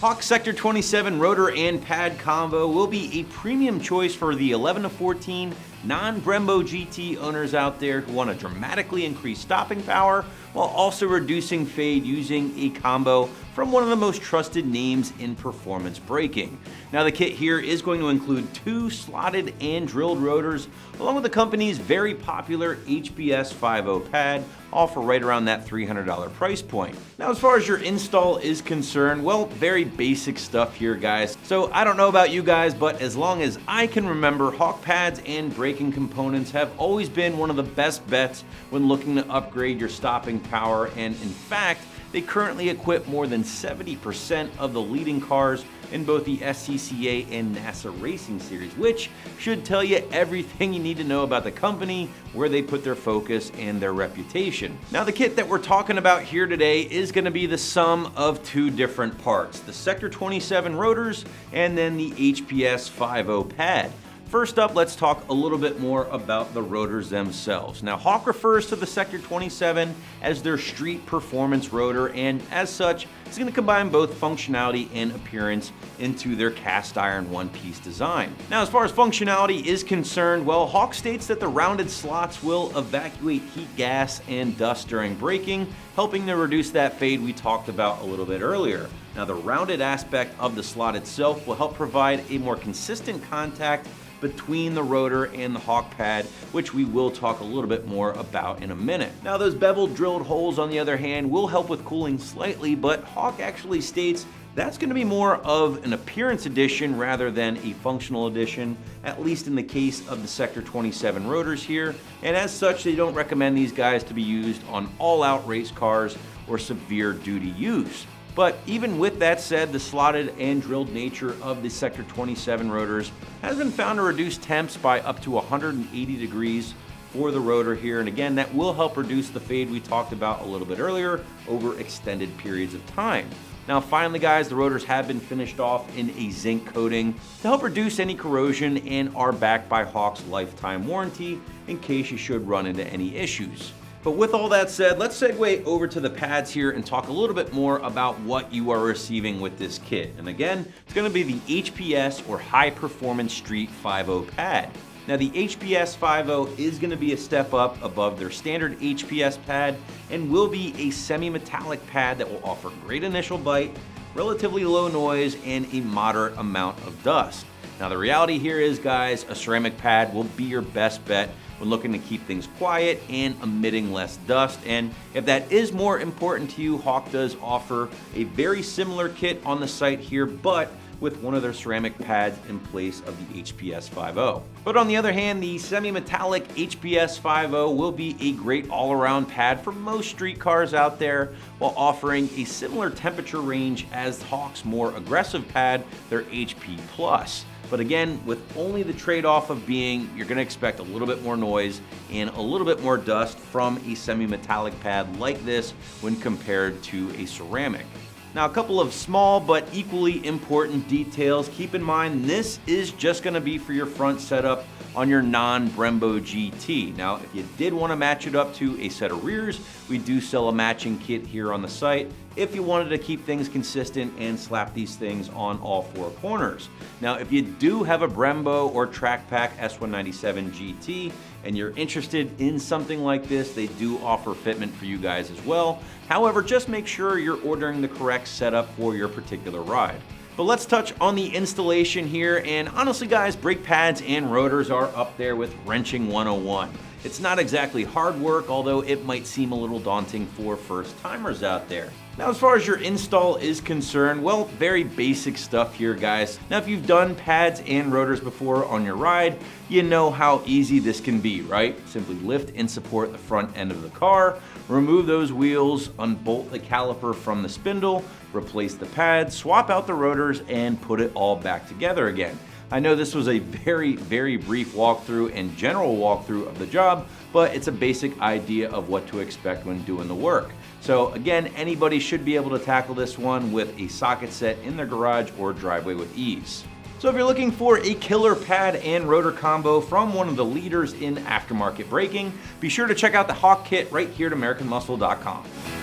Hawk Sector 27 rotor and pad combo will be a premium choice for the 11 to 14 non-Brembo GT owners out there who want to dramatically increase stopping power while also reducing fade using a combo from one of the most trusted names in performance braking. Now the kit here is going to include 2 slotted and drilled rotors along with the company's very popular HPS 5.0 pad, all for right around that $300 price point. Now as far as your install is concerned, well, very basic stuff here guys. So I don't know about you guys, but as long as I can remember, Hawk pads and braking components have always been one of the best bets when looking to upgrade your stopping power, and in fact, they currently equip more than 70% of the leading cars in both the SCCA and NASA Racing Series, which should tell you everything you need to know about the company, where they put their focus, and their reputation. Now the kit that we're talking about here today is going to be the sum of 2 different parts, the Sector 27 rotors and then the HPS 5.0 pad. First up, let's talk a little bit more about the rotors themselves. Now, Hawk refers to the Sector 27 as their street performance rotor, and as such, it's going to combine both functionality and appearance into their cast iron one-piece design. Now, as far as functionality is concerned, well, Hawk states that the rounded slots will evacuate heat gas and dust during braking, helping to reduce that fade we talked about a little bit earlier. Now, the rounded aspect of the slot itself will help provide a more consistent contact between the rotor and the Hawk pad, which we will talk a little bit more about in a minute. Now those beveled drilled holes on the other hand will help with cooling slightly, but Hawk actually states that's going to be more of an appearance addition rather than a functional addition, at least in the case of the Sector 27 rotors here, and as such they don't recommend these guys to be used on all-out race cars or severe duty use. But even with that said, the slotted and drilled nature of the Sector 27 rotors has been found to reduce temps by up to 180 degrees for the rotor here, and again that will help reduce the fade we talked about a little bit earlier over extended periods of time. Now finally guys, the rotors have been finished off in a zinc coating to help reduce any corrosion and are backed by Hawk's lifetime warranty in case you should run into any issues. But with all that said, let's segue over to the pads here and talk a little bit more about what you are receiving with this kit. And again, it's going to be the HPS or High Performance Street 5.0 pad. Now the HPS 5.0 is going to be a step up above their standard HPS pad and will be a semi-metallic pad that will offer great initial bite, relatively low noise, and a moderate amount of dust. Now the reality here is guys, a ceramic pad will be your best bet when looking to keep things quiet and emitting less dust. And if that is more important to you, Hawk does offer a very similar kit on the site here, but with one of their ceramic pads in place of the HPS 5.0. But on the other hand, the semi-metallic HPS 5.0 will be a great all-around pad for most street cars out there, while offering a similar temperature range as Hawk's more aggressive pad, their HP Plus. But again, with only the trade-off of being, you're going to expect a little bit more noise and a little bit more dust from a semi-metallic pad like this when compared to a ceramic. Now, a couple of small but equally important details. Keep in mind, this is just going to be for your front setup on your non-Brembo GT. Now, if you did want to match it up to a set of rears, we do sell a matching kit here on the site if you wanted to keep things consistent and slap these things on all 4 corners. Now, if you do have a Brembo or Track Pack S197 GT and you're interested in something like this, they do offer fitment for you guys as well. However, just make sure you're ordering the correct setup for your particular ride. But let's touch on the installation here, and honestly guys, brake pads and rotors are up there with wrenching 101. It's not exactly hard work, although it might seem a little daunting for first timers out there. Now, as far as your install is concerned, well, very basic stuff here, guys. Now, if you've done pads and rotors before on your ride, you know how easy this can be, right? Simply lift and support the front end of the car, remove those wheels, unbolt the caliper from the spindle, replace the pads, swap out the rotors, and put it all back together again. I know this was a very, very brief walkthrough and general walkthrough of the job, but it's a basic idea of what to expect when doing the work. So again, anybody should be able to tackle this one with a socket set in their garage or driveway with ease. So if you're looking for a killer pad and rotor combo from one of the leaders in aftermarket braking, be sure to check out the Hawk kit right here at AmericanMuscle.com.